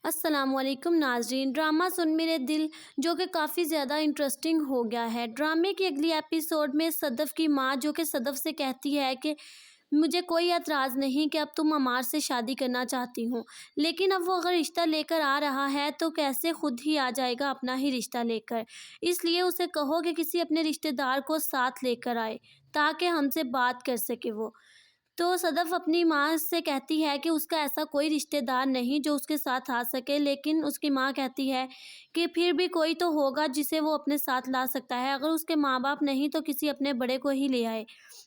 السلام علیکم ناظرین، ڈرامہ سن میرے دل جو کہ کافی زیادہ انٹرسٹنگ ہو گیا ہے۔ ڈرامے کی اگلی ایپیسوڈ میں صدف کی ماں جو کہ صدف سے کہتی ہے کہ مجھے کوئی اعتراض نہیں کہ اب تم عمار سے شادی کرنا چاہتی ہوں، لیکن اب وہ اگر رشتہ لے کر آ رہا ہے تو کیسے خود ہی آ جائے گا اپنا ہی رشتہ لے کر، اس لیے اسے کہو کہ کسی اپنے رشتہ دار کو ساتھ لے کر آئے تاکہ ہم سے بات کر سکے وہ۔ تو صدف اپنی ماں سے کہتی ہے کہ اس کا ایسا کوئی رشتہ دار نہیں جو اس کے ساتھ آ سکے، لیکن اس کی ماں کہتی ہے کہ پھر بھی کوئی تو ہوگا جسے وہ اپنے ساتھ لا سکتا ہے، اگر اس کے ماں باپ نہیں تو کسی اپنے بڑے کو ہی لے آئے۔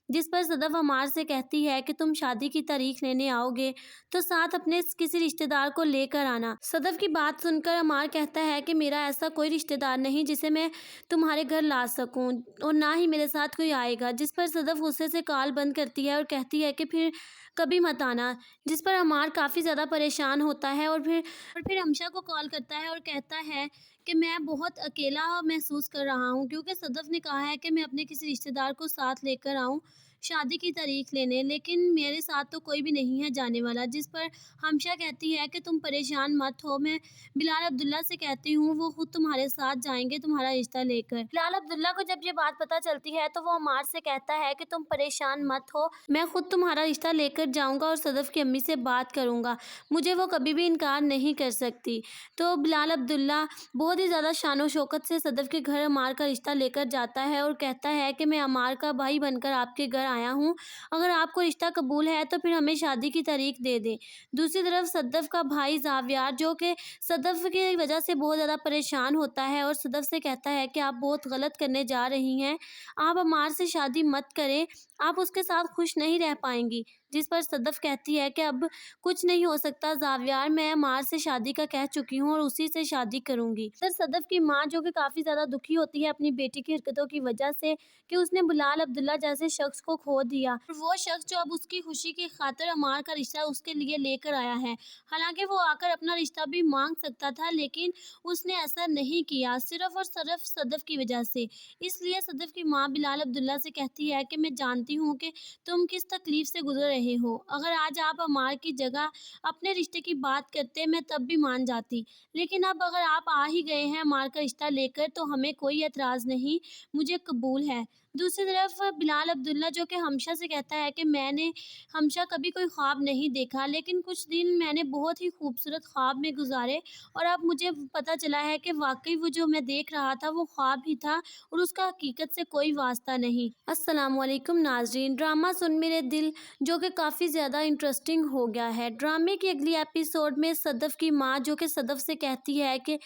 جس پر صدف عمار سے کہتی ہے کہ تم شادی کی تاریخ لینے آؤ گے تو ساتھ اپنے کسی رشتہ دار کو لے کر آنا۔ صدف کی بات سن کر عمار کہتا ہے کہ میرا ایسا کوئی رشتہ دار نہیں جسے میں تمہارے گھر لا سکوں اور نہ ہی میرے ساتھ کوئی آئے گا، جس پر صدف غصے سے کال بند کرتی ہے اور کہتی ہے کہ پھر کبھی مت آنا۔ جس پر عمار کافی زیادہ پریشان ہوتا ہے اور پھر ہمشہ کو کال کرتا ہے اور کہتا ہے کہ میں بہت اکیلا محسوس کر رہا ہوں کیونکہ صدف نے کہا ہے کہ میں اپنے کسی رشتہ دار کو ساتھ لے کر آؤں شادی کی تاریخ لینے، لیکن میرے ساتھ تو کوئی بھی نہیں ہے جانے والا۔ جس پر ہمشہ کہتی ہے کہ تم پریشان مت ہو، میں بلال عبداللہ سے کہتی ہوں، وہ خود تمہارے ساتھ جائیں گے تمہارا رشتہ لے کر۔ بلال عبداللہ کو جب یہ بات پتہ چلتی ہے تو وہ عمار سے کہتا ہے کہ تم پریشان مت ہو، میں خود تمہارا رشتہ لے کر جاؤں گا اور صدف کی امی سے بات کروں گا، مجھے وہ کبھی بھی انکار نہیں کر سکتی۔ تو بلال عبداللہ بہت ہی زیادہ شان و شوکت سے صدف کے گھر عمار کا رشتہ لے کر جاتا ہے اور کہتا ہے کہ میں عمار کا بھائی بن کر آپ کے گھر آیا ہوں، اگر آپ کو رشتہ قبول ہے تو پھر ہمیں شادی کی تاریخ دے دیں۔ دوسری طرف صدف کا بھائی زاویار جو کہ صدف کی وجہ سے بہت زیادہ پریشان ہوتا ہے اور صدف سے کہتا ہے کہ آپ بہت غلط کرنے جا رہی ہیں، آپ عمار سے شادی مت کریں، آپ اس کے ساتھ خوش نہیں رہ پائیں گی۔ جس پر صدف کہتی ہے کہ اب کچھ نہیں ہو سکتا زاویار، میں عمار سے شادی کا کہہ چکی ہوں اور اسی سے شادی کروں گی۔ صدف کی ماں جو کہ کافی زیادہ دکھی ہوتی ہے اپنی بیٹی کی حرکتوں کی وجہ سے کہ اس نے بلال عبداللہ جیسے شخص کو کھو دیا، وہ شخص جو اب اس کی خوشی کی خاطر عمار کا رشتہ اس کے لیے لے کر آیا ہے، حالانکہ وہ آ کر اپنا رشتہ بھی مانگ سکتا تھا لیکن اس نے ایسا نہیں کیا، صرف اور صرف صدف کی وجہ سے۔ اس لیے صدف کی ماں بلال عبداللہ سے کہتی ہے کہ میں جانتی ہوں کہ تم کس تکلیف سے گزر رہے ہو، اگر آج آپ عمار کی جگہ اپنے رشتے کی بات کرتے میں تب بھی مان جاتی، لیکن اب اگر آپ آ ہی گئے ہیں عمار کا رشتہ لے کر تو ہمیں کوئی اعتراض نہیں، مجھے قبول ہے۔ دوسری طرف بلال عبداللہ جو کہ ہمشہ سے کہتا ہے کہ میں نے ہمشہ کبھی کوئی خواب نہیں دیکھا، لیکن کچھ دن میں نے بہت ہی خوبصورت خواب میں گزارے اور اب مجھے پتہ چلا ہے کہ واقعی وہ جو میں دیکھ رہا تھا وہ خواب ہی تھا اور اس کا حقیقت سے کوئی واسطہ نہیں۔ السلام علیکم ناظرین، ڈرامہ سن میرے دل جو کہ کافی زیادہ انٹرسٹنگ ہو گیا ہے۔ ڈرامے کی اگلی ایپیسوڈ میں صدف کی ماں جو کہ صدف سے کہتی ہے کہ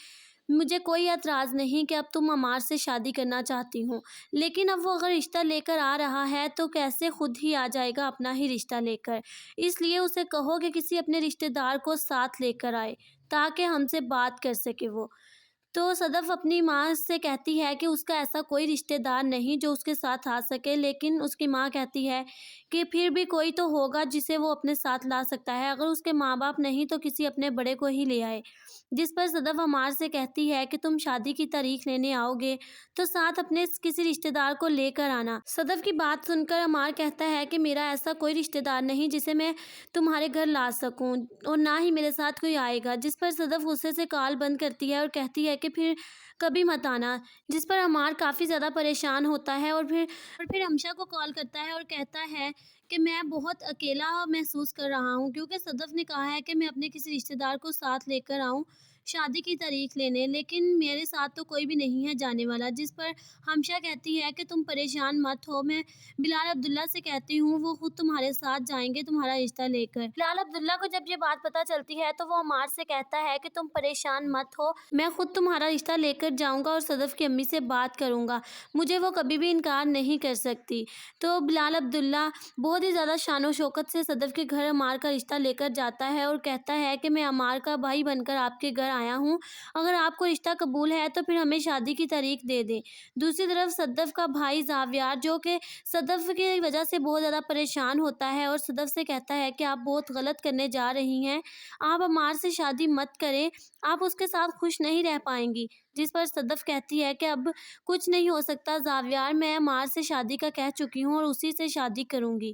مجھے کوئی اعتراض نہیں کہ اب تم عمار سے شادی کرنا چاہتی ہوں، لیکن اب وہ اگر رشتہ لے کر آ رہا ہے تو کیسے خود ہی آ جائے گا اپنا ہی رشتہ لے کر، اس لیے اسے کہو کہ کسی اپنے رشتہ دار کو ساتھ لے کر آئے تاکہ ہم سے بات کر سکے وہ۔ تو صدف اپنی ماں سے کہتی ہے کہ اس کا ایسا کوئی رشتہ دار نہیں جو اس کے ساتھ آ سکے، لیکن اس کی ماں کہتی ہے کہ پھر بھی کوئی تو ہوگا جسے وہ اپنے ساتھ لا سکتا ہے، اگر اس کے ماں باپ نہیں تو کسی اپنے بڑے کو ہی لے آئے۔ جس پر صدف عمار سے کہتی ہے کہ تم شادی کی تاریخ لینے آؤ گے تو ساتھ اپنے کسی رشتہ دار کو لے کر آنا۔ صدف کی بات سن کر عمار کہتا ہے کہ میرا ایسا کوئی رشتہ دار نہیں جسے میں تمہارے گھر لا سکوں اور نہ ہی میرے ساتھ کوئی آئے گا۔ جس پر صدف غصے سے کال بند کرتی ہے اور کہتی ہے کہ پھر کبھی مت آنا۔ جس پر عمار کافی زیادہ پریشان ہوتا ہے اور پھر ہمشہ کو کال کرتا ہے اور کہتا ہے کہ میں بہت اکیلا محسوس کر رہا ہوں کیونکہ صدف نے کہا ہے کہ میں اپنے کسی رشتہ دار کو ساتھ لے کر آؤں شادی کی تاریخ لینے، لیکن میرے ساتھ تو کوئی بھی نہیں ہے جانے والا۔ جس پر ہمشہ کہتی ہے کہ تم پریشان مت ہو، میں بلال عبداللہ سے کہتی ہوں، وہ خود تمہارے ساتھ جائیں گے تمہارا رشتہ لے کر۔ بلال عبداللہ کو جب یہ بات پتہ چلتی ہے تو وہ عمار سے کہتا ہے کہ تم پریشان مت ہو، میں خود تمہارا رشتہ لے کر جاؤں گا اور صدف کی امی سے بات کروں گا، مجھے وہ کبھی بھی انکار نہیں کر سکتی۔ تو بلال عبداللہ بہت ہی زیادہ شان و شوکت سے صدف کے گھر عمار کا رشتہ لے کر جاتا ہے اور کہتا ہے کہ میں عمار کا بھائی بن کر آپ کے گھر آیا ہوں، اگر آپ کو رشتہ قبول ہے تو پھر ہمیں شادی کی تاریخ دے دیں۔ دوسری طرف صدف کا بھائی زاویار جو کہ صدف کی وجہ سے بہت زیادہ پریشان ہوتا ہے اور صدف سے کہتا ہے کہ آپ بہت غلط کرنے جا رہی ہیں، آپ عمار سے شادی مت کریں، آپ اس کے ساتھ خوش نہیں رہ پائیں گی۔ جس پر صدف کہتی ہے کہ اب کچھ نہیں ہو سکتا زاویار، میں عمار سے شادی کا کہہ چکی ہوں اور اسی سے شادی کروں گی۔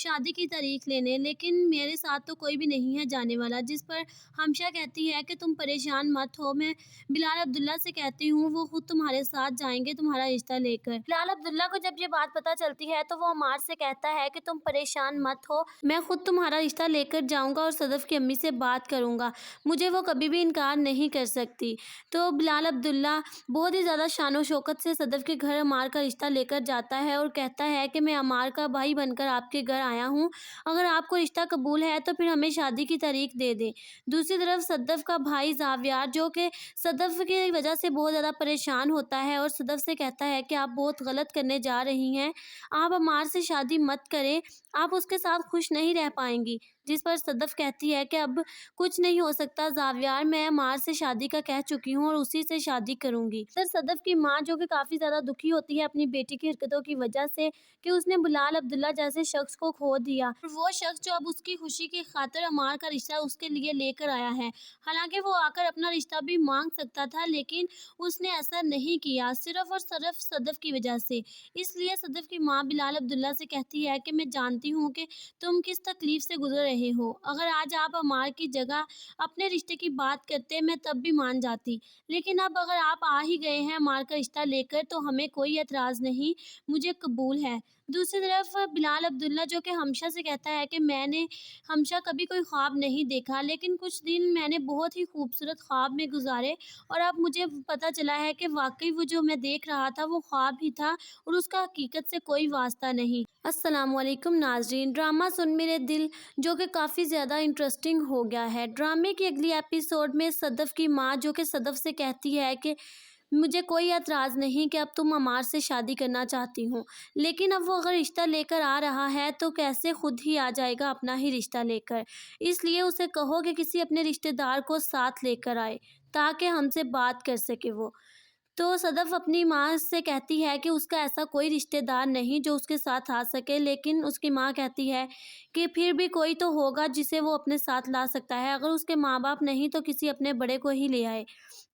شادی کی تاریخ لینے، لیکن میرے ساتھ تو کوئی بھی نہیں ہے جانے والا، جس پر ہمشہ کہتی ہے کہ تم پریشان مت ہو، میں بلال عبداللہ سے کہتی ہوں وہ خود تمہارے ساتھ جائیں گے تمہارا رشتہ لے کر۔ بلال عبداللہ کو جب یہ بات پتہ چلتی ہے تو وہ عمار سے کہتا ہے کہ تم پریشان مت ہو، میں خود تمہارا رشتہ لے کر جاؤں گا اور صدف کی امی سے بات کروں گا، مجھے وہ کبھی بھی انکار نہیں کر سکتی۔ تو بلال عبداللہ بہت ہی زیادہ شان و شوکت سے صدف کے گھر عمار کا رشتہ لے کر جاتا ہے اور کہتا ہے کہ میں عمار کا بھائی بن کر آپ کے گھر آیا ہوں، اگر آپ کو رشتہ قبول ہے تو پھر ہمیں شادی کی تاریخ دے دیں۔ دوسری طرف صدف کا بھائی زاویار، جو کہ صدف کی وجہ سے بہت زیادہ پریشان ہوتا ہے اور صدف سے کہتا ہے کہ آپ بہت غلط کرنے جا رہی ہیں، آپ عمار سے شادی مت کریں، آپ اس کے ساتھ خوش نہیں رہ پائیں گی، جس پر صدف کہتی ہے کہ اب کچھ نہیں ہو سکتا زاویار، میں عمار سے شادی کا کہہ چکی ہوں اور اسی سے شادی کروں گی۔ سر صدف کی ماں، جو کہ کافی زیادہ دکھی ہوتی ہے اپنی بیٹی کی حرکتوں کی وجہ سے کہ اس نے بلال عبداللہ جیسے شخص کو کھو دیا، وہ شخص جو اب اس کی خوشی کی خاطر عمار کا رشتہ اس کے لیے لے کر آیا ہے، حالانکہ وہ آ کر اپنا رشتہ بھی مانگ سکتا تھا، لیکن اس نے ایسا نہیں کیا، صرف اور صرف صدف کی وجہ سے۔ اس لیے صدف کی ماں بلال عبداللہ سے کہتی ہے کہ میں جانتی ہوں کہ تم کس تکلیف سے گزر رہے ہو، اگر آج آپ عمار کی جگہ اپنے رشتے کی بات کرتے میں تب بھی مان جاتی، لیکن اب اگر آپ آ ہی گئے ہیں عمار کا رشتہ لے کر تو ہمیں کوئی اعتراض نہیں، مجھے قبول ہے۔ دوسری طرف بلال عبداللہ، جو کہ ہمشہ سے کہتا ہے کہ میں نے ہمشہ کبھی کوئی خواب نہیں دیکھا، لیکن کچھ دن میں نے بہت ہی خوبصورت خواب میں گزارے اور اب مجھے پتہ چلا ہے کہ واقعی وہ جو میں دیکھ رہا تھا وہ خواب ہی تھا اور اس کا حقیقت سے کوئی واسطہ نہیں۔ السلام علیکم ناظرین، ڈرامہ سن میرے دل جو کہ کافی زیادہ انٹرسٹنگ ہو گیا ہے۔ ڈرامے کی اگلی ایپیسوڈ میں صدف کی ماں، جو کہ صدف سے کہتی ہے کہ مجھے کوئی اعتراض نہیں کہ اب تم عمار سے شادی کرنا چاہتی ہوں، لیکن اب وہ اگر رشتہ لے کر آ رہا ہے تو کیسے خود ہی آ جائے گا اپنا ہی رشتہ لے کر، اس لیے اسے کہو کہ کسی اپنے رشتہ دار کو ساتھ لے کر آئے تاکہ ہم سے بات کر سکے وہ۔ تو صدف اپنی ماں سے کہتی ہے کہ اس کا ایسا کوئی رشتہ دار نہیں جو اس کے ساتھ آ سکے، لیکن اس کی ماں کہتی ہے کہ پھر بھی کوئی تو ہوگا جسے وہ اپنے ساتھ لا سکتا ہے، اگر اس کے ماں باپ نہیں تو کسی اپنے بڑے کو ہی لے آئے،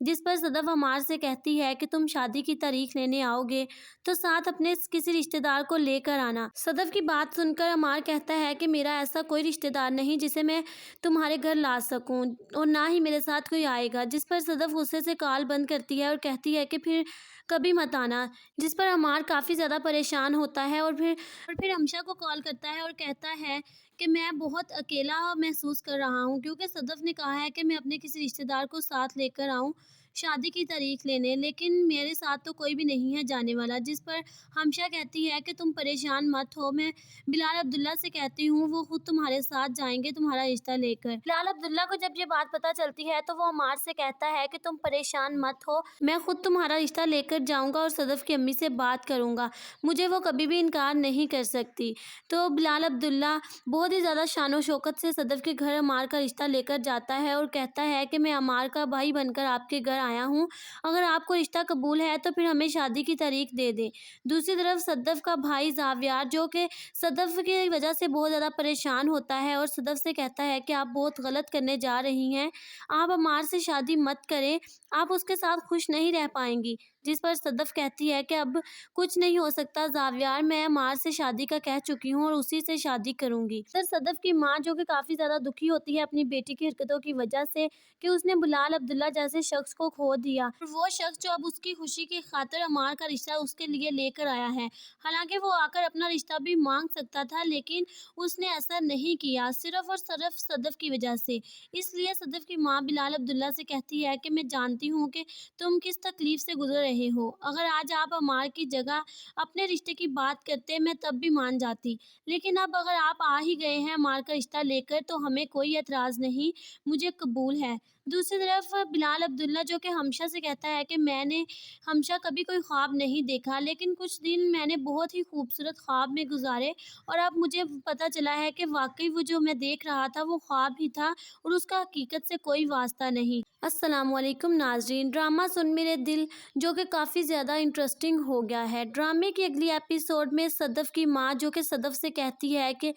جس پر صدف عمار سے کہتی ہے کہ تم شادی کی تاریخ لینے آؤ گے تو ساتھ اپنے کسی رشتہ دار کو لے کر آنا۔ صدف کی بات سن کر عمار کہتا ہے کہ میرا ایسا کوئی رشتہ دار نہیں جسے میں تمہارے گھر لا سکوں اور نہ ہی میرے ساتھ کوئی آئے گا، جس پر صدف غصے سے کال بند کرتی ہے اور کہتی ہے کہ پھر کبھی مت آنا، جس پر عمار کافی زیادہ پریشان ہوتا ہے اور پھر ہمشہ کو کال کرتا ہے اور کہتا ہے کہ میں بہت اکیلا محسوس کر رہا ہوں کیونکہ صدف نے کہا ہے کہ میں اپنے کسی رشتہ دار کو ساتھ لے کر آؤں شادی کی تاریخ لینے، لیکن میرے ساتھ تو کوئی بھی نہیں ہے جانے والا، جس پر ہمشہ کہتی ہے کہ تم پریشان مت ہو، میں بلال عبداللہ سے کہتی ہوں وہ خود تمہارے ساتھ جائیں گے تمہارا رشتہ لے کر۔ بلال عبداللہ کو جب یہ بات پتہ چلتی ہے تو وہ عمار سے کہتا ہے کہ تم پریشان مت ہو، میں خود تمہارا رشتہ لے کر جاؤں گا اور صدف کی امی سے بات کروں گا، مجھے وہ کبھی بھی انکار نہیں کر سکتی۔ تو بلال عبداللہ بہت ہی زیادہ شان و شوکت سے صدف کے گھر عمار کا رشتہ لے کر جاتا ہے اور کہتا ہے کہ میں عمار کا بھائی بن کر آپ کے گھر آیا ہوں، اگر آپ کو رشتہ قبول ہے تو پھر ہمیں شادی کی تاریخ دے دیں۔ دوسری طرف صدف کا بھائی زاویار، جو کہ صدف کی وجہ سے بہت زیادہ پریشان ہوتا ہے اور صدف سے کہتا ہے کہ آپ بہت غلط کرنے جا رہی ہیں، آپ عمار سے شادی مت کریں، آپ اس کے ساتھ خوش نہیں رہ پائیں گی، جس پر صدف کہتی ہے کہ اب کچھ نہیں ہو سکتا زاویار، میں عمار سے شادی کا کہہ چکی ہوں اور اسی سے شادی کروں گی۔ سر صدف کی ماں، جو کہ کافی زیادہ دکھی ہوتی ہے اپنی بیٹی کی حرکتوں کی وجہ سے کہ اس نے بلال عبداللہ جیسے شخص کو کھو دیا، وہ شخص جو اب اس کی خوشی کی خاطر عمار کا رشتہ اس کے لیے لے کر آیا ہے، حالانکہ وہ آ کر اپنا رشتہ بھی مانگ سکتا تھا، لیکن اس نے ایسا نہیں کیا، صرف اور صرف صدف کی وجہ سے۔ اس لیے صدف کی ماں بلال عبداللہ سے کہتی ہے کہ میں جانتی ہوں کہ تم کس تکلیف سے گزر رہے ہو، اگر آج آپ عمار کی جگہ اپنے رشتے کی بات کرتے میں تب بھی مان جاتی، لیکن اب اگر آپ آ ہی گئے ہیں عمار کا رشتہ لے کر تو ہمیں کوئی اعتراض نہیں، مجھے قبول ہے۔ دوسری طرف بلال عبداللہ، جو کہ ہمشہ سے کہتا ہے کہ میں نے ہمشہ کبھی کوئی خواب نہیں دیکھا، لیکن کچھ دن میں نے بہت ہی خوبصورت خواب میں گزارے اور اب مجھے پتہ چلا ہے کہ واقعی وہ جو میں دیکھ رہا تھا وہ خواب ہی تھا اور اس کا حقیقت سے کوئی واسطہ نہیں۔ السلام علیکم ناظرین، ڈرامہ سن میرے دل جو کہ کافی زیادہ انٹرسٹنگ ہو گیا ہے۔ ڈرامے کی اگلی ایپیسوڈ میں صدف کی ماں، جو کہ صدف سے کہتی ہے کہ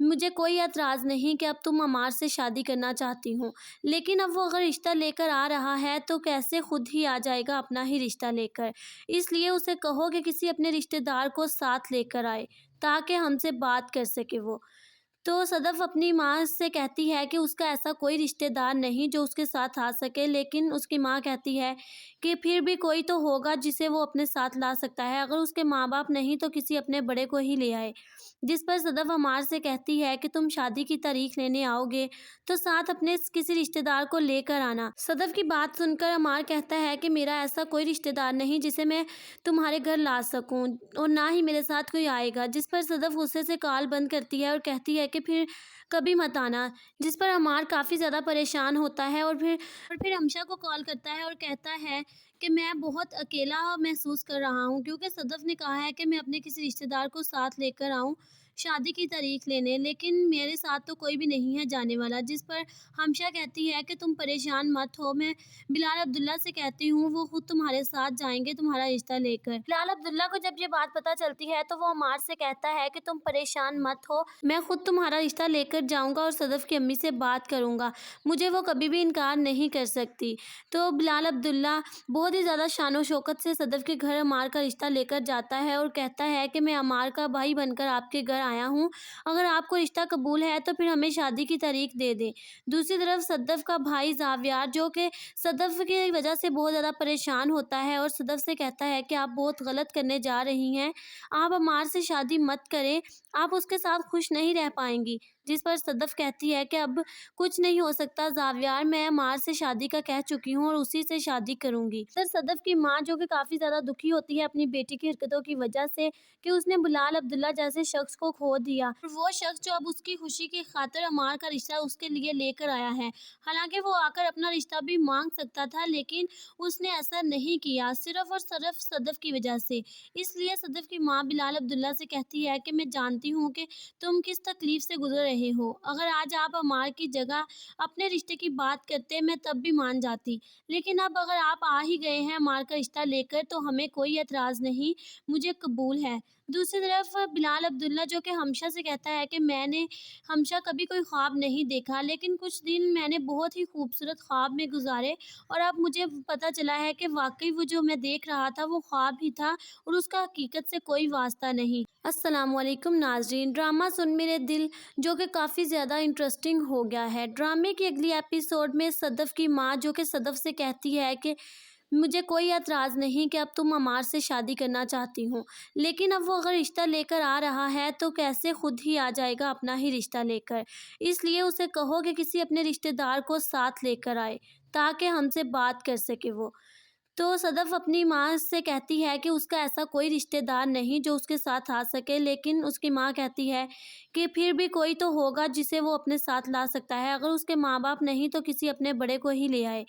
مجھے کوئی اعتراض نہیں کہ اب تم عمار سے شادی کرنا چاہتی ہوں، لیکن اب وہ اگر رشتہ لے کر آ رہا ہے تو کیسے خود ہی آ جائے گا اپنا ہی رشتہ لے کر، اس لیے اسے کہو کہ کسی اپنے رشتہ دار کو ساتھ لے کر آئے تاکہ ہم سے بات کر سکے وہ۔ تو صدف اپنی ماں سے کہتی ہے کہ اس کا ایسا کوئی رشتہ دار نہیں جو اس کے ساتھ آ سکے، لیکن اس کی ماں کہتی ہے کہ پھر بھی کوئی تو ہوگا جسے وہ اپنے ساتھ لا سکتا ہے، اگر اس کے ماں باپ نہیں تو کسی اپنے بڑے کو ہی لے آئے۔ جس پر صدف عمار سے کہتی ہے کہ تم شادی کی تاریخ لینے آؤ گے تو ساتھ اپنے کسی رشتہ دار کو لے کر آنا۔ صدف کی بات سن کر عمار کہتا ہے کہ میرا ایسا کوئی رشتہ دار نہیں جسے میں تمہارے گھر لا سکوں، اور نہ ہی میرے ساتھ کوئی آئے گا۔ جس پر صدف غصے سے کال بند کرتی ہے اور کہتی ہے کہ پھر کبھی مت آنا۔ جس پر عمار کافی زیادہ پریشان ہوتا ہے اور پھر ہمشا کو کال کرتا ہے اور کہتا ہے کہ میں بہت اکیلا محسوس کر رہا ہوں، کیونکہ صدف نے کہا ہے کہ میں اپنے کسی رشتہ دار کو ساتھ لے کر آؤں شادی کی تاریخ لینے، لیکن میرے ساتھ تو کوئی بھی نہیں ہے جانے والا۔ جس پر ہمشا کہتی ہے کہ تم پریشان مت ہو، میں بلال عبداللہ سے کہتی ہوں، وہ خود تمہارے ساتھ جائیں گے تمہارا رشتہ لے کر۔ بلال عبداللہ کو جب یہ بات پتہ چلتی ہے تو وہ عمار سے کہتا ہے کہ تم پریشان مت ہو، میں خود تمہارا رشتہ لے کر جاؤں گا اور صدف کی امی سے بات کروں گا، مجھے وہ کبھی بھی انکار نہیں کر سکتی۔ تو بلال عبداللہ بہت ہی زیادہ شان و شوکت سے صدف کے گھر عمار کا رشتہ لے کر جاتا ہے اور کہتا ہے کہ میں عمار کا بھائی بن کر آپ کے گھر آیا ہوں، اگر آپ کو رشتہ قبول ہے تو پھر ہمیں شادی کی تاریخ دے دیں۔ دوسری طرف صدف کا بھائی زاویار، جو کہ صدف کی وجہ سے بہت زیادہ پریشان ہوتا ہے اور صدف سے کہتا ہے کہ آپ بہت غلط کرنے جا رہی ہیں، آپ عمار سے شادی مت کریں، آپ اس کے ساتھ خوش نہیں رہ پائیں گی۔ جس پر صدف کہتی ہے کہ اب کچھ نہیں ہو سکتا زاویار، میں عمار سے شادی کا کہہ چکی ہوں اور اسی سے شادی کروں گی۔ سر صدف کی ماں، جو کہ کافی زیادہ دکھی ہوتی ہے اپنی بیٹی کی حرکتوں کی وجہ سے کہ اس نے بلال عبداللہ جیسے شخص کو کھو دیا، وہ شخص جو اب اس کی خوشی کی خاطر عمار کا رشتہ اس کے لیے لے کر آیا ہے، حالانکہ وہ آ کر اپنا رشتہ بھی مانگ سکتا تھا، لیکن اس نے ایسا نہیں کیا، صرف اور صرف صدف کی وجہ سے۔ اس لیے صدف کی ماں بلال عبداللہ سے کہتی ہے کہ میں جانتی ہوں کہ تم کس تکلیف سے گزر رہے ہو، اگر آج آپ عمار کی جگہ اپنے رشتے کی بات کرتے میں تب بھی مان جاتی، لیکن اب اگر آپ آ ہی گئے ہیں عمار کا رشتہ لے کر تو ہمیں کوئی اعتراض نہیں، مجھے قبول ہے۔ دوسری طرف بلال عبداللہ، جو کہ ہمشا سے کہتا ہے کہ میں نے ہمشا کبھی کوئی خواب نہیں دیکھا، لیکن کچھ دن میں نے بہت ہی خوبصورت خواب میں گزارے اور اب مجھے پتہ چلا ہے کہ واقعی وہ جو میں دیکھ رہا تھا وہ خواب ہی تھا اور اس کا حقیقت سے کوئی واسطہ نہیں۔ السلام علیکم ناظرین، ڈرامہ سن میرے دل جو کہ کافی زیادہ انٹرسٹنگ ہو گیا ہے۔ ڈرامے کی اگلی ایپیسوڈ میں صدف کی ماں، جو کہ صدف سے کہتی ہے کہ مجھے کوئی اعتراض نہیں کہ اب تم عمار سے شادی کرنا چاہتی ہوں، لیکن اب وہ اگر رشتہ لے کر آ رہا ہے تو کیسے خود ہی آ جائے گا اپنا ہی رشتہ لے کر، اس لیے اسے کہو کہ کسی اپنے رشتہ دار کو ساتھ لے کر آئے تاکہ ہم سے بات کر سکے وہ۔ تو صدف اپنی ماں سے کہتی ہے کہ اس کا ایسا کوئی رشتہ دار نہیں جو اس کے ساتھ آ سکے، لیکن اس کی ماں کہتی ہے کہ پھر بھی کوئی تو ہوگا جسے وہ اپنے ساتھ لا سکتا ہے، اگر اس کے ماں باپ نہیں تو کسی اپنے بڑے کو ہی لے آئے۔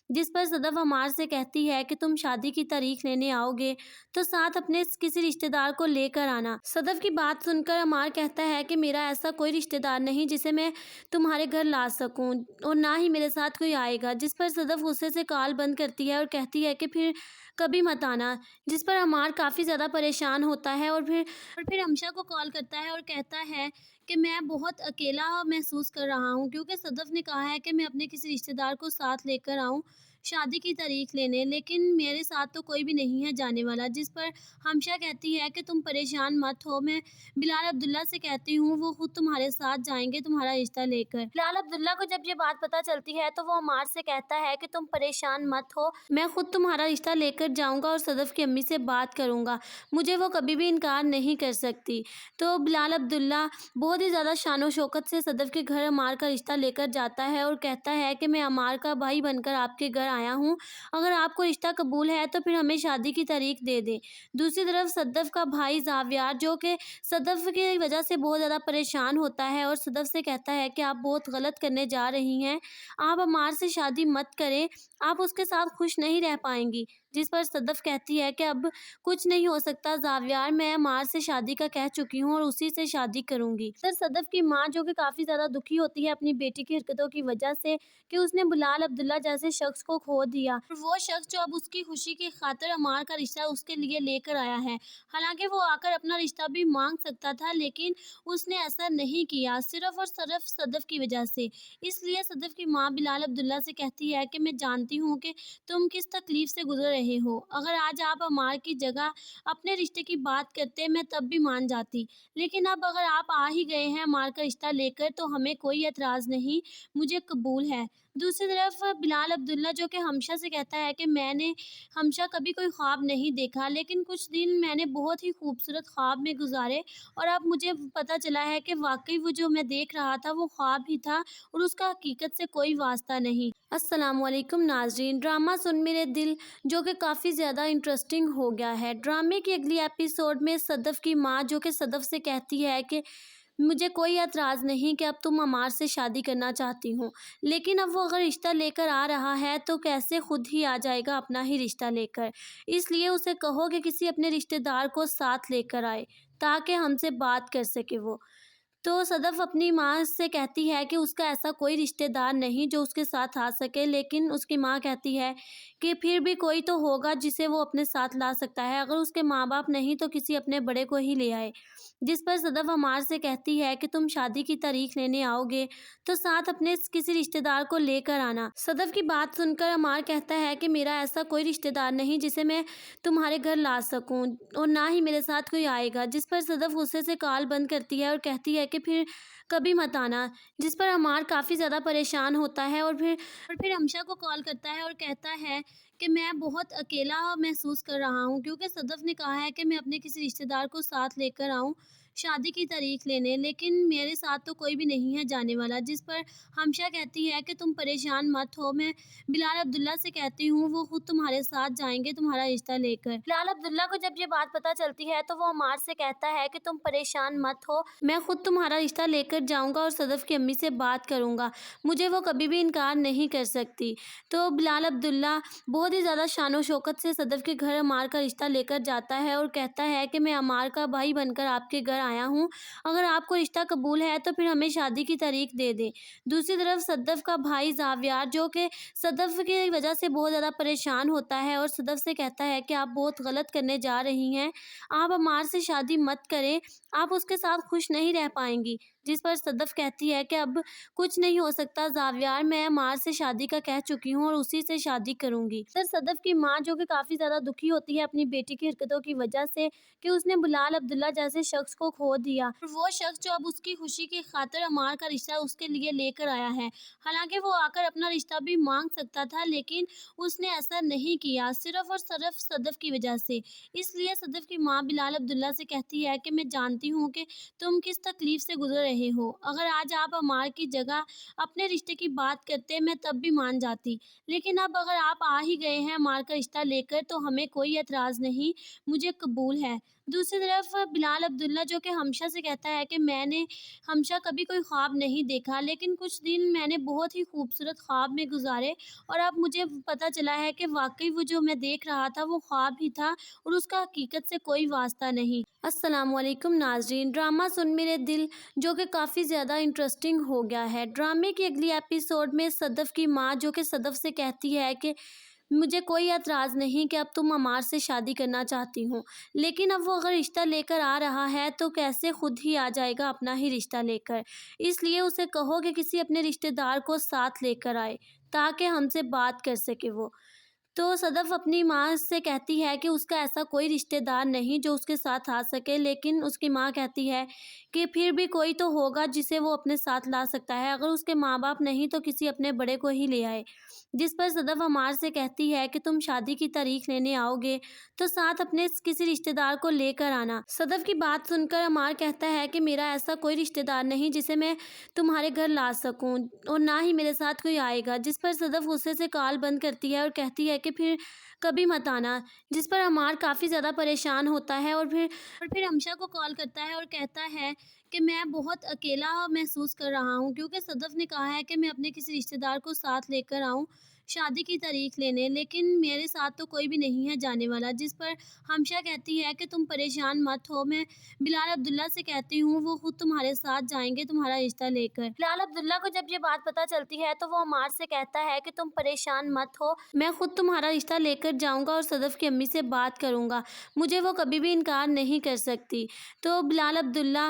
جس پر صدف عمار سے کہتی ہے کہ تم شادی کی تاریخ لینے آؤ گے تو ساتھ اپنے کسی رشتہ دار کو لے کر آنا۔ صدف کی بات سن کر عمار کہتا ہے کہ میرا ایسا کوئی رشتہ دار نہیں جسے میں تمہارے گھر لا سکوں، اور نہ ہی میرے ساتھ کوئی آئے گا۔ جس پر صدف غصے سے کال بند کرتی ہے اور کہتی ہے کہ پھر کبھی مت آنا۔ جس پر عمار کافی زیادہ پریشان ہوتا ہے اور پھر ہمشا کو کال کرتا ہے اور کہتا ہے کہ میں بہت اکیلا محسوس کر رہا ہوں، کیونکہ صدف نے کہا ہے کہ میں اپنے کسی رشتہ دار کو ساتھ لے کر آؤں شادی کی تاریخ لینے، لیکن میرے ساتھ تو کوئی بھی نہیں ہے جانے والا۔ جس پر ہمشا کہتی ہے کہ تم پریشان مت ہو، میں بلال عبداللہ سے کہتی ہوں، وہ خود تمہارے ساتھ جائیں گے تمہارا رشتہ لے کر۔ بلال عبداللہ کو جب یہ بات پتہ چلتی ہے تو وہ عمار سے کہتا ہے کہ تم پریشان مت ہو، میں خود تمہارا رشتہ لے کر جاؤں گا اور صدف کی امی سے بات کروں گا، مجھے وہ کبھی بھی انکار نہیں کر سکتی۔ تو بلال عبداللہ بہت ہی زیادہ شان و شوکت سے صدف کے گھر عمار کا رشتہ لے کر جاتا ہے اور کہتا ہے کہ میں عمار کا بھائی بن کر آپ کے گھر آیا ہوں، اگر آپ کو رشتہ قبول ہے تو پھر ہمیں شادی کی تاریخ دے دیں۔ دوسری طرف صدف کا بھائی زاویار، جو کہ صدف کی وجہ سے بہت زیادہ پریشان ہوتا ہے اور صدف سے کہتا ہے کہ آپ بہت غلط کرنے جا رہی ہیں، آپ عمار سے شادی مت کریں، آپ اس کے ساتھ خوش نہیں رہ پائیں گی۔ جس پر صدف کہتی ہے کہ اب کچھ نہیں ہو سکتا زاویار، میں عمار سے شادی کا کہہ چکی ہوں اور اسی سے شادی کروں گی۔ سر صدف کی ماں، جو کہ کافی زیادہ دکھی ہوتی ہے اپنی بیٹی کی حرکتوں کی وجہ سے کہ اس نے بلال عبداللہ جیسے شخص کو کھو دیا، وہ شخص جو اب اس کی خوشی کی خاطر عمار کا رشتہ اس کے لیے لے کر آیا ہے، حالانکہ وہ آ کر اپنا رشتہ بھی مانگ سکتا تھا، لیکن اس نے ایسا نہیں کیا، صرف اور صرف صدف کی وجہ سے۔ اس لیے صدف کی ماں بلال عبداللہ سے کہتی ہے کہ میں جانتی ہوں کہ تم کس تکلیف سے گزر رہے ہو۔ اگر آج آپ عمار کی جگہ اپنے رشتے کی بات کرتے میں تب بھی مان جاتی، لیکن اب اگر آپ آ ہی گئے ہیں عمار کا رشتہ لے کر تو ہمیں کوئی اعتراض نہیں، مجھے قبول ہے۔ دوسری طرف بلال عبداللہ جو کہ ہمشہ سے کہتا ہے کہ میں نے ہمشہ کبھی کوئی خواب نہیں دیکھا، لیکن کچھ دن میں نے بہت ہی خوبصورت خواب میں گزارے اور اب مجھے پتہ چلا ہے کہ واقعی وہ جو میں دیکھ رہا تھا وہ خواب ہی تھا اور اس کا حقیقت سے کوئی واسطہ نہیں۔ السلام علیکم ناظرین، ڈرامہ سن میرے دل جو کہ کافی زیادہ انٹرسٹنگ ہو گیا ہے۔ ڈرامے کی اگلی ایپیسوڈ میں صدف کی ماں جو کہ صدف سے کہتی ہے کہ مجھے کوئی اعتراض نہیں کہ اب تم عمار سے شادی کرنا چاہتی ہوں، لیکن اب وہ اگر رشتہ لے کر آ رہا ہے تو کیسے خود ہی آ جائے گا اپنا ہی رشتہ لے کر، اس لیے اسے کہو کہ کسی اپنے رشتہ دار کو ساتھ لے کر آئے تاکہ ہم سے بات کر سکے وہ۔ تو صدف اپنی ماں سے کہتی ہے کہ اس کا ایسا کوئی رشتہ دار نہیں جو اس کے ساتھ آ سکے، لیکن اس کی ماں کہتی ہے کہ پھر بھی کوئی تو ہوگا جسے وہ اپنے ساتھ لا سکتا ہے، اگر اس کے ماں باپ نہیں تو کسی اپنے بڑے کو ہی لے آئے۔ جس پر صدف عمار سے کہتی ہے کہ تم شادی کی تاریخ لینے آؤ گے تو ساتھ اپنے کسی رشتہ دار کو لے کر آنا۔ صدف کی بات سن کر عمار کہتا ہے کہ میرا ایسا کوئی رشتہ دار نہیں جسے میں تمہارے گھر لا سکوں اور نہ ہی میرے ساتھ کوئی آئے گا، جس پر صدف غصے سے کال بند کرتی ہے اور کہتی ہے کہ پھر کبھی مت آنا، جس پر عمار کافی زیادہ پریشان ہوتا ہے اور پھر ہمشہ کو کال کرتا ہے اور کہتا ہے کہ میں بہت اکیلا محسوس کر رہا ہوں کیونکہ صدف نے کہا ہے کہ میں اپنے کسی رشتہ دار کو ساتھ لے کر آؤں شادی کی تاریخ لینے، لیکن میرے ساتھ تو کوئی بھی نہیں ہے جانے والا، جس پر ہمشہ کہتی ہے کہ تم پریشان مت ہو، میں بلال عبداللہ سے کہتی ہوں وہ خود تمہارے ساتھ جائیں گے تمہارا رشتہ لے کر۔ بلال عبداللہ کو جب یہ بات پتہ چلتی ہے تو وہ عمار سے کہتا ہے کہ تم پریشان مت ہو، میں خود تمہارا رشتہ لے کر جاؤں گا اور صدف کی امی سے بات کروں گا، مجھے وہ کبھی بھی انکار نہیں کر سکتی۔ تو بلال عبداللہ بہت ہی زیادہ شان و شوکت سے صدف کے گھر عمار کا رشتہ لے کر جاتا ہے اور کہتا ہے کہ میں عمار کا بھائی بن کر آپ کے گھر آیا ہوں، اگر آپ کو رشتہ قبول ہے تو پھر ہمیں شادی کی تاریخ دے دیں۔ دوسری طرف صدف کا بھائی زاویار جو کہ صدف کی وجہ سے بہت زیادہ پریشان ہوتا ہے اور صدف سے کہتا ہے کہ آپ بہت غلط کرنے جا رہی ہیں، آپ عمار سے شادی مت کریں، آپ اس کے ساتھ خوش نہیں رہ پائیں گی، جس پر صدف کہتی ہے کہ اب کچھ نہیں ہو سکتا زاویار، میں عمار سے شادی کا کہہ چکی ہوں اور اسی سے شادی کروں گی۔ سر صدف کی ماں جو کہ کافی زیادہ دکھی ہوتی ہے اپنی بیٹی کی حرکتوں کی وجہ سے کہ اس نے بلال عبداللہ جیسے شخص کو کھو دیا، وہ شخص جو اب اس کی خوشی کی خاطر عمار کا رشتہ اس کے لیے لے کر آیا ہے، حالانکہ وہ آ کر اپنا رشتہ بھی مانگ سکتا تھا لیکن اس نے ایسا نہیں کیا صرف اور صرف صدف کی وجہ سے۔ اس لیے صدف کی ماں بلال عبداللہ سے کہتی ہے کہ میں جانتی ہوں کہ تم کس تکلیف سے گزر رہے ہو، اگر آج آپ عمار کی جگہ اپنے رشتے کی بات کرتے میں تب بھی مان جاتی، لیکن اب اگر آپ آ ہی گئے ہیں عمار کا رشتہ لے کر تو ہمیں کوئی اعتراض نہیں، مجھے قبول ہے۔ دوسری طرف بلال عبداللہ جو کہ ہمشہ سے کہتا ہے کہ میں نے ہمشہ کبھی کوئی خواب نہیں دیکھا، لیکن کچھ دن میں نے بہت ہی خوبصورت خواب میں گزارے اور اب مجھے پتہ چلا ہے کہ واقعی وہ جو میں دیکھ رہا تھا وہ خواب ہی تھا اور اس کا حقیقت سے کوئی واسطہ نہیں۔ السلام علیکم ناظرین، ڈرامہ سن میرے دل جو کہ کافی زیادہ انٹرسٹنگ ہو گیا ہے۔ ڈرامے کی اگلی ایپیسوڈ میں صدف کی ماں جو کہ صدف سے کہتی ہے کہ مجھے کوئی اعتراض نہیں کہ اب تم عمار سے شادی کرنا چاہتی ہوں، لیکن اب وہ اگر رشتہ لے کر آ رہا ہے تو کیسے خود ہی آ جائے گا اپنا ہی رشتہ لے کر، اس لیے اسے کہو کہ کسی اپنے رشتہ دار کو ساتھ لے کر آئے تاکہ ہم سے بات کر سکے وہ۔ تو صدف اپنی ماں سے کہتی ہے کہ اس کا ایسا کوئی رشتہ دار نہیں جو اس کے ساتھ آ سکے، لیکن اس کی ماں کہتی ہے کہ پھر بھی کوئی تو ہوگا جسے وہ اپنے ساتھ لا سکتا ہے، اگر اس کے ماں باپ نہیں تو کسی اپنے بڑے کو ہی لے آئے۔ جس پر صدف عمار سے کہتی ہے کہ تم شادی کی تاریخ لینے آؤ گے تو ساتھ اپنے کسی رشتہ دار کو لے کر آنا۔ صدف کی بات سن کر عمار کہتا ہے کہ میرا ایسا کوئی رشتہ دار نہیں جسے میں تمہارے گھر لا سکوں اور نہ ہی میرے ساتھ کوئی آئے گا، جس پر صدف غصے سے کال بند کرتی ہے اور کہتی ہے کہ پھر کبھی مت آنا، جس پر عمار کافی زیادہ پریشان ہوتا ہے اور پھر ہمشہ کو کال کرتا ہے اور کہتا ہے کہ میں بہت اکیلا محسوس کر رہا ہوں کیونکہ صدف نے کہا ہے کہ میں اپنے کسی رشتہ دار کو ساتھ لے کر آؤں شادی کی تاریخ لینے، لیکن میرے ساتھ تو کوئی بھی نہیں ہے جانے والا، جس پر ہمشہ کہتی ہے کہ تم پریشان مت ہو، میں بلال عبداللہ سے کہتی ہوں وہ خود تمہارے ساتھ جائیں گے تمہارا رشتہ لے کر۔ بلال عبداللہ کو جب یہ بات پتہ چلتی ہے تو وہ عمار سے کہتا ہے کہ تم پریشان مت ہو، میں خود تمہارا رشتہ لے کر جاؤں گا اور صدف کی امی سے بات کروں گا، مجھے وہ کبھی بھی انکار نہیں کر سکتی۔ تو بلال عبداللہ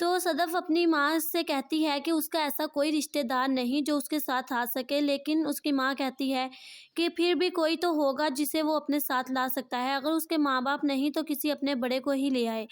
تو صدف اپنی ماں سے کہتی ہے کہ اس کا ایسا کوئی رشتہ دار نہیں جو اس کے ساتھ آ سکے، لیکن اس کی ماں کہتی ہے کہ پھر بھی کوئی تو ہوگا جسے وہ اپنے ساتھ لا سکتا ہے، اگر اس کے ماں باپ نہیں تو کسی اپنے بڑے کو ہی لے آئے۔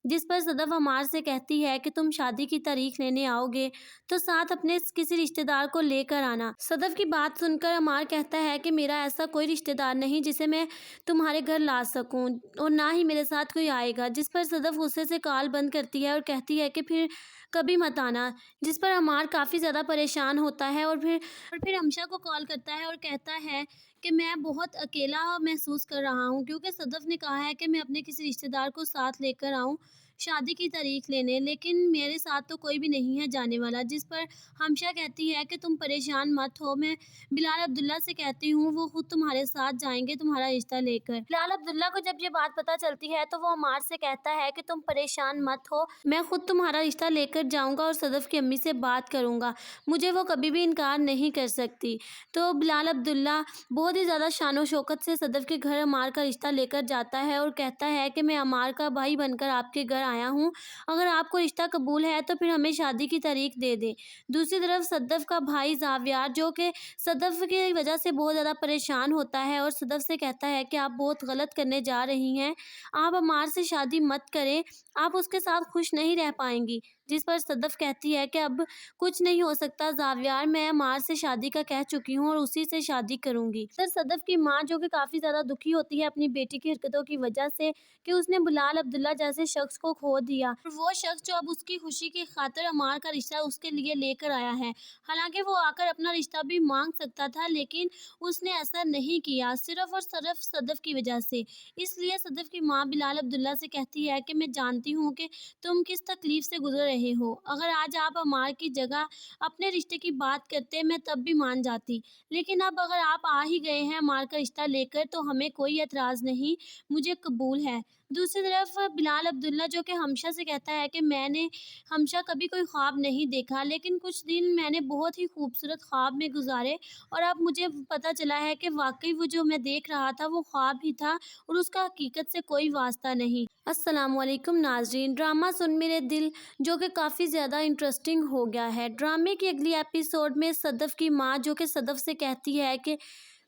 جس پر صدف عمار سے کہتی ہے کہ تم شادی کی تاریخ لینے آؤ گے تو ساتھ اپنے کسی رشتہ دار کو لے کر آنا۔ صدف کی بات سن کر عمار کہتا ہے کہ میرا ایسا کوئی رشتہ دار نہیں جسے میں تمہارے گھر لا سکوں، اور نہ ہی میرے ساتھ کوئی آئے گا۔ جس پر صدف غصے سے کال بند کرتی ہے اور کہتی ہے کہ پھر کبھی مت آنا۔ جس پر عمار کافی زیادہ پریشان ہوتا ہے اور پھر ہمشا کو کال کرتا ہے اور کہتا ہے کہ میں بہت اکیلا محسوس کر رہا ہوں، کیونکہ صدف نے کہا ہے کہ میں اپنے کسی رشتہ دار کو ساتھ لے کر آؤں شادی کی تاریخ لینے، لیکن میرے ساتھ تو کوئی بھی نہیں ہے جانے والا۔ جس پر ہمشا کہتی ہے کہ تم پریشان مت ہو، میں بلال عبداللہ سے کہتی ہوں، وہ خود تمہارے ساتھ جائیں گے تمہارا رشتہ لے کر۔ بلال عبداللہ کو جب یہ بات پتہ چلتی ہے تو وہ عمار سے کہتا ہے کہ تم پریشان مت ہو، میں خود تمہارا رشتہ لے کر جاؤں گا اور صدف کی امی سے بات کروں گا، مجھے وہ کبھی بھی انکار نہیں کر سکتی۔ تو بلال عبداللہ بہت ہی زیادہ شان و شوکت سے صدف کے گھر عمار کا رشتہ لے کر جاتا ہے اور کہتا ہے کہ میں عمار کا بھائی بن کر آپ کے گھر آیا ہوں، اگر آپ کو رشتہ قبول ہے تو پھر ہمیں شادی کی تاریخ دے دیں۔ دوسری طرف صدف کا بھائی زاویار، جو کہ صدف کی وجہ سے بہت زیادہ پریشان ہوتا ہے اور صدف سے کہتا ہے کہ آپ بہت غلط کرنے جا رہی ہیں، آپ عمار سے شادی مت کریں، آپ اس کے ساتھ خوش نہیں رہ پائیں گی۔ جس پر صدف کہتی ہے کہ اب کچھ نہیں ہو سکتا زاویار، میں عمار سے شادی کا کہہ چکی ہوں اور اسی سے شادی کروں گی۔ سر صدف کی ماں، جو کہ کافی زیادہ دکھی ہوتی ہے اپنی بیٹی کی حرکتوں کی وجہ سے کہ اس نے بلال عبداللہ جیسے شخص کو کھو دیا، وہ شخص جو اب اس کی خوشی کی خاطر عمار کا رشتہ اس کے لیے لے کر آیا ہے، حالانکہ وہ آ کر اپنا رشتہ بھی مانگ سکتا تھا، لیکن اس نے ایسا نہیں کیا، صرف اور صرف صدف کی وجہ سے۔ اس لیے صدف کی ماں بلال عبداللہ سے کہتی ہے کہ میں جانتی ہوں کہ تم کس تکلیف سے گزر رہے ہو، اگر آج آپ عمار کی جگہ اپنے رشتے کی بات کرتے میں تب بھی مان جاتی، لیکن اب اگر آپ آ ہی گئے ہیں عمار کا رشتہ لے کر تو ہمیں کوئی اعتراض نہیں، مجھے قبول ہے۔ دوسری طرف بلال عبداللہ، جو کہ ہمشا سے کہتا ہے کہ میں نے ہمشا کبھی کوئی خواب نہیں دیکھا، لیکن کچھ دن میں نے بہت ہی خوبصورت خواب میں گزارے اور اب مجھے پتہ چلا ہے کہ واقعی وہ جو میں دیکھ رہا تھا وہ خواب ہی تھا اور اس کا حقیقت سے کوئی واسطہ نہیں۔ السلام علیکم ناظرین، ڈرامہ سن میرے دل جو کہ کافی زیادہ انٹرسٹنگ ہو گیا ہے۔ ڈرامے کی اگلی ایپیسوڈ میں صدف کی ماں، جو کہ صدف سے کہتی ہے کہ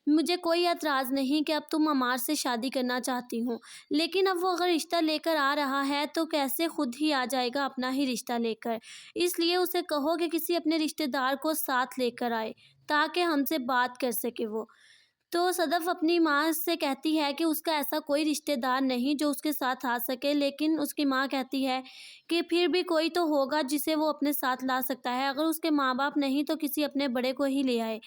مجھے کوئی اعتراض نہیں کہ اب تم عمار سے شادی کرنا چاہتی ہوں، لیکن اب وہ اگر رشتہ لے کر آ رہا ہے تو کیسے خود ہی آ جائے گا اپنا ہی رشتہ لے کر، اس لیے اسے کہو کہ کسی اپنے رشتہ دار کو ساتھ لے کر آئے تاکہ ہم سے بات کر سکے وہ۔ تو صدف اپنی ماں سے کہتی ہے کہ اس کا ایسا کوئی رشتہ دار نہیں جو اس کے ساتھ آ سکے، لیکن اس کی ماں کہتی ہے کہ پھر بھی کوئی تو ہوگا جسے وہ اپنے ساتھ لا سکتا ہے، اگر اس کے ماں باپ نہیں تو کسی اپنے بڑے کو ہی لے آئے۔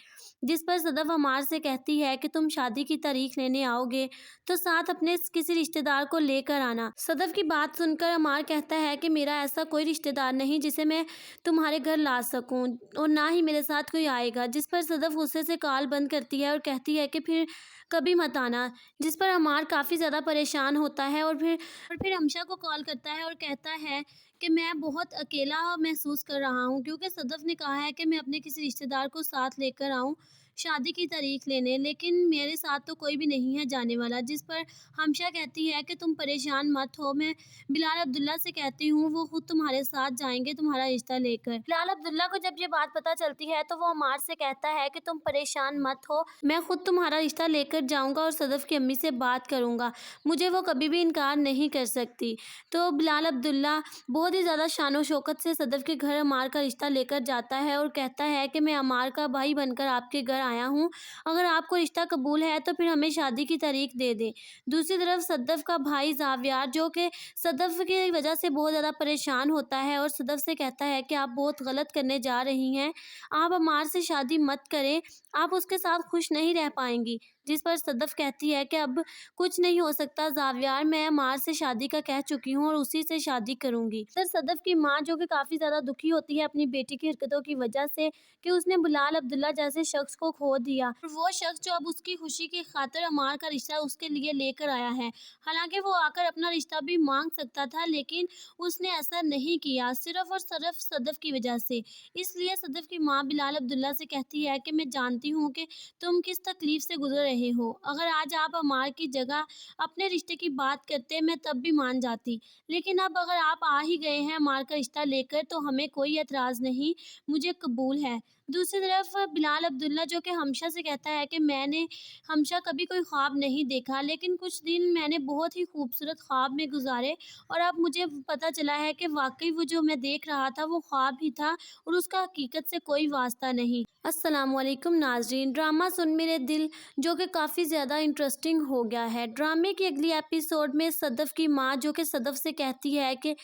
جس پر صدف عمار سے کہتی ہے کہ تم شادی کی تاریخ لینے آؤ گے تو ساتھ اپنے کسی رشتہ دار کو لے کر آنا۔ صدف کی بات سن کر عمار کہتا ہے کہ میرا ایسا کوئی رشتہ دار نہیں جسے میں تمہارے گھر لا سکوں، اور نہ ہی میرے ساتھ کوئی آئے گا۔ جس پر صدف غصے سے کال بند کرتی ہے اور کہتی ہے کہ پھر کبھی مت آنا۔ جس پر عمار کافی زیادہ پریشان ہوتا ہے اور پھر ہمشا کو کال کرتا ہے اور کہتا ہے کہ میں بہت اکیلا محسوس کر رہا ہوں، کیونکہ صدف نے کہا ہے کہ میں اپنے کسی رشتہ دار کو ساتھ لے کر آؤں شادی کی تاریخ لینے، لیکن میرے ساتھ تو کوئی بھی نہیں ہے جانے والا۔ جس پر ہمشا کہتی ہے کہ تم پریشان مت ہو، میں بلال عبداللہ سے کہتی ہوں، وہ خود تمہارے ساتھ جائیں گے تمہارا رشتہ لے کر۔ بلال عبداللہ کو جب یہ بات پتہ چلتی ہے تو وہ عمار سے کہتا ہے کہ تم پریشان مت ہو، میں خود تمہارا رشتہ لے کر جاؤں گا اور صدف کی امی سے بات کروں گا، مجھے وہ کبھی بھی انکار نہیں کر سکتی۔ تو بلال عبداللہ بہت ہی زیادہ شان و شوکت سے صدف کے گھر عمار کا رشتہ لے کر جاتا ہے اور کہتا ہے کہ میں عمار کا بھائی بن کر آپ کے گھر آیا ہوں، اگر آپ کو رشتہ قبول ہے تو پھر ہمیں شادی کی تاریخ دے دیں۔ دوسری طرف صدف کا بھائی زاویار، جو کہ صدف کی وجہ سے بہت زیادہ پریشان ہوتا ہے اور صدف سے کہتا ہے کہ آپ بہت غلط کرنے جا رہی ہیں، آپ عمار سے شادی مت کریں، آپ اس کے ساتھ خوش نہیں رہ پائیں گی۔ جس پر صدف کہتی ہے کہ اب کچھ نہیں ہو سکتا زاویار، میں عمار سے شادی کا کہہ چکی ہوں اور اسی سے شادی کروں گی۔ سر صدف کی ماں، جو کہ کافی زیادہ دکھی ہوتی ہے اپنی بیٹی کی حرکتوں کی وجہ سے کہ اس نے بلال عبداللہ جیسے شخص کو کھو دیا، وہ شخص جو اب اس کی خوشی کی خاطر عمار کا رشتہ اس کے لیے لے کر آیا ہے، حالانکہ وہ آ کر اپنا رشتہ بھی مانگ سکتا تھا، لیکن اس نے ایسا نہیں کیا، صرف اور صرف صدف کی وجہ سے۔ اس لیے صدف کی ماں بلال عبداللہ سے کہتی ہے کہ میں جانتی ہوں کہ تم کس تکلیف سے گزر رہے رہے ہو۔ اگر آج آپ عمار کی جگہ اپنے رشتے کی بات کرتے میں تب بھی مان جاتی، لیکن اب اگر آپ آ ہی گئے ہیں عمار کا رشتہ لے کر تو ہمیں کوئی اعتراض نہیں، مجھے قبول ہے۔ دوسری طرف بلال عبداللہ جو کہ ہمشہ سے کہتا ہے کہ میں نے ہمشہ کبھی کوئی خواب نہیں دیکھا، لیکن کچھ دن میں نے بہت ہی خوبصورت خواب میں گزارے اور اب مجھے پتہ چلا ہے کہ واقعی وہ جو میں دیکھ رہا تھا وہ خواب ہی تھا اور اس کا حقیقت سے کوئی واسطہ نہیں۔ السلام علیکم ناظرین، ڈرامہ سن میرے دل جو کہ کافی زیادہ انٹرسٹنگ ہو گیا ہے۔ ڈرامے کی اگلی ایپیسوڈ میں صدف کی ماں جو کہ صدف سے کہتی ہے کہ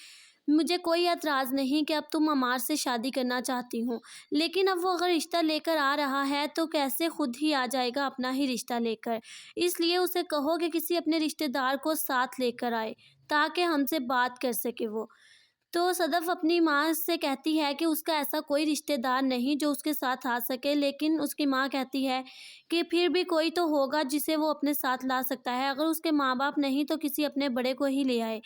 مجھے کوئی اعتراض نہیں کہ اب تم عمار سے شادی کرنا چاہتی ہوں، لیکن اب وہ اگر رشتہ لے کر آ رہا ہے تو کیسے خود ہی آ جائے گا اپنا ہی رشتہ لے کر، اس لیے اسے کہو کہ کسی اپنے رشتہ دار کو ساتھ لے کر آئے تاکہ ہم سے بات کر سکے وہ۔ تو صدف اپنی ماں سے کہتی ہے کہ اس کا ایسا کوئی رشتہ دار نہیں جو اس کے ساتھ آ سکے، لیکن اس کی ماں کہتی ہے کہ پھر بھی کوئی تو ہوگا جسے وہ اپنے ساتھ لا سکتا ہے، اگر اس کے ماں باپ نہیں تو کسی اپنے بڑے کو ہی لے آئے۔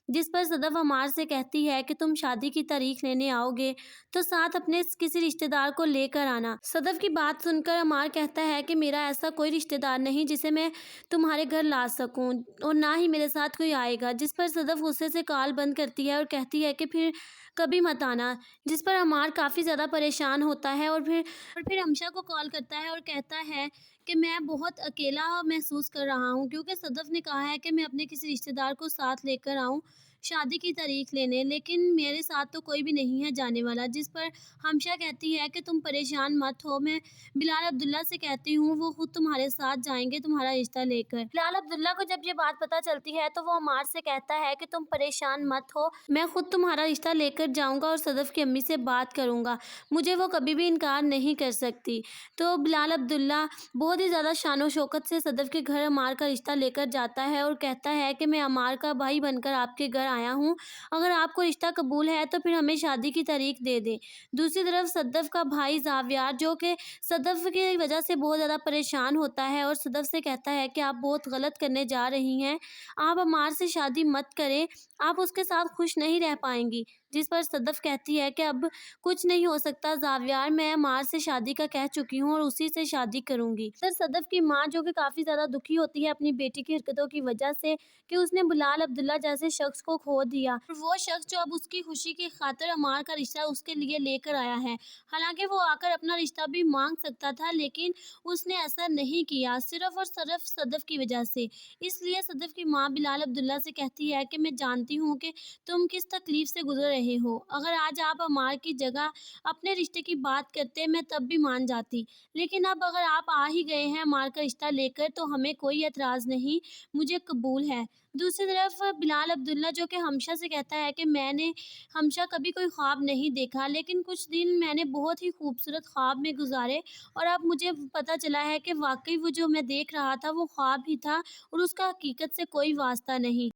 جس پر صدف عمار سے کہتی ہے کہ تم شادی کی تاریخ لینے آؤ گے تو ساتھ اپنے کسی رشتہ دار کو لے کر آنا۔ صدف کی بات سن کر عمار کہتا ہے کہ میرا ایسا کوئی رشتہ دار نہیں جسے میں تمہارے گھر لا سکوں اور نہ ہی میرے ساتھ کوئی آئے گا، جس پر صدف غصے سے کال بند کرتی ہے اور کہتی ہے کہ پھر کبھی مت آنا، جس پر عمار کافی زیادہ پریشان ہوتا ہے اور پھر ہمشہ کو کال کرتا ہے اور کہتا ہے کہ میں بہت اکیلا محسوس کر رہا ہوں کیونکہ صدف نے کہا ہے کہ میں اپنے کسی رشتہ دار کو ساتھ لے کر آؤں شادی کی تاریخ لینے، لیکن میرے ساتھ تو کوئی بھی نہیں ہے جانے والا، جس پر ہمشہ کہتی ہے کہ تم پریشان مت ہو، میں بلال عبداللہ سے کہتی ہوں وہ خود تمہارے ساتھ جائیں گے تمہارا رشتہ لے کر۔ بلال عبداللہ کو جب یہ بات پتہ چلتی ہے تو وہ عمار سے کہتا ہے کہ تم پریشان مت ہو، میں خود تمہارا رشتہ لے کر جاؤں گا اور صدف کی امی سے بات کروں گا، مجھے وہ کبھی بھی انکار نہیں کر سکتی۔ تو بلال عبداللہ بہت ہی زیادہ شان و شوکت سے صدف کے گھر عمار کا رشتہ لے کر جاتا ہے اور کہتا ہے کہ میں عمار کا بھائی بن کر آپ کے گھر آیا ہوں، اگر آپ کو رشتہ قبول ہے تو پھر ہمیں شادی کی تاریخ دے دیں۔ دوسری طرف صدف کا بھائی زاویار جو کہ صدف کی وجہ سے بہت زیادہ پریشان ہوتا ہے اور صدف سے کہتا ہے کہ آپ بہت غلط کرنے جا رہی ہیں، آپ عمار سے شادی مت کریں، آپ اس کے ساتھ خوش نہیں رہ پائیں گی، جس پر صدف کہتی ہے کہ اب کچھ نہیں ہو سکتا زاویار، میں عمار سے شادی کا کہہ چکی ہوں اور اسی سے شادی کروں گی۔ سر صدف کی ماں جو کہ کافی زیادہ دکھی ہوتی ہے اپنی بیٹی کی حرکتوں کی وجہ سے کہ اس نے بلال عبداللہ جیسے شخص کو کھو دیا، وہ شخص جو اب اس کی خوشی کی خاطر عمار کا رشتہ اس کے لیے لے کر آیا ہے، حالانکہ وہ آ کر اپنا رشتہ بھی مانگ سکتا تھا لیکن اس نے ایسا نہیں کیا صرف اور صرف صدف کی وجہ سے۔ اس لیے صدف کی ماں بلال عبداللہ سے کہتی ہے کہ میں جانتی ہوں کہ تم کس تکلیف سے گزر رہے ہو، اگر آج آپ عمار کی جگہ اپنے رشتے کی بات کرتے میں تب بھی مان جاتی، لیکن اب اگر آپ آ ہی گئے ہیں عمار کا رشتہ لے کر تو ہمیں کوئی اعتراض نہیں، مجھے قبول ہے۔ دوسری طرف بلال عبداللہ جو کہ ہمشہ سے کہتا ہے کہ میں نے ہمشہ کبھی کوئی خواب نہیں دیکھا، لیکن کچھ دن میں نے بہت ہی خوبصورت خواب میں گزارے اور اب مجھے پتہ چلا ہے کہ واقعی وہ جو میں دیکھ رہا تھا وہ خواب ہی تھا اور اس کا حقیقت سے کوئی واسطہ نہیں۔